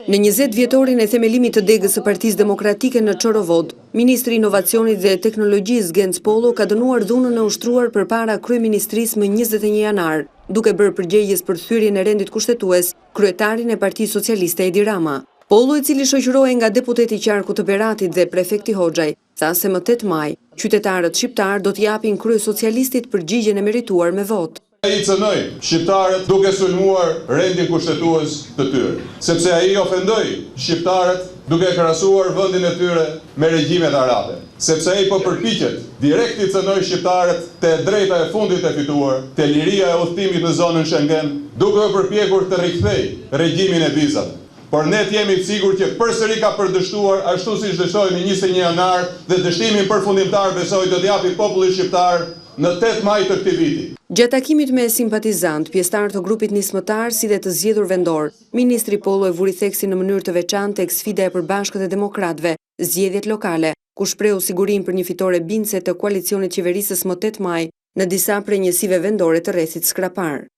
Në 20 vjetorin e themelimit të degës së Partisë Demokratike në Çorovod, Ministri i Inovacionit dhe Teknologjisë Genc Pollo ka dënuar dhunën e ushtruar përpara kryeministrisë më 21 janar, duke bërë përgjegjës për thyrjen e rendit kushtetues kryetarin e Partisë Socialiste Edi Rama. Pollo, i cili shoqërohej nga deputeti Qarku të Beratit dhe prefekti Hoxhaj, tha se më 8 maj, qytetarët shqiptar do t'japin kryesocialistit përgjigjen e merituar me votë. Ai cënoi shqiptarët duke sulmuar rendin kushtetues të tyre, sepse ai ofendoi shqiptarët duke krahasuar vendin e tyre me regjimet arabe, sepse ai po përpiqet direkt i cënoi shqiptarët te drejta e fundit e fituar, te liria e udhëtimit në zonën Schengen, duke u përpjekur të rikthejë regjimin e vizave. Por ne jemi të sigurt që përsëri ka përdështuar ashtu siç dështoi në 21 janar dhe dështimin përfundimtar besoj do t'japi popullit shqiptar në 8 maj të këtij viti. Gjatë takimit me simpatizant, pjesëtar të grupit nismëtar si dhe të zgjedhur vendor, Ministri Pollo e vuri theksin në mënyrë të veçantë tek sfida e përbashkët e demokratëve, zgjedhjet lokale, ku shprehu sigurinë për një fitore bindëse të koalicionit qeverisës më 8 maj në disa prej njësive vendore të rrethit skrapar.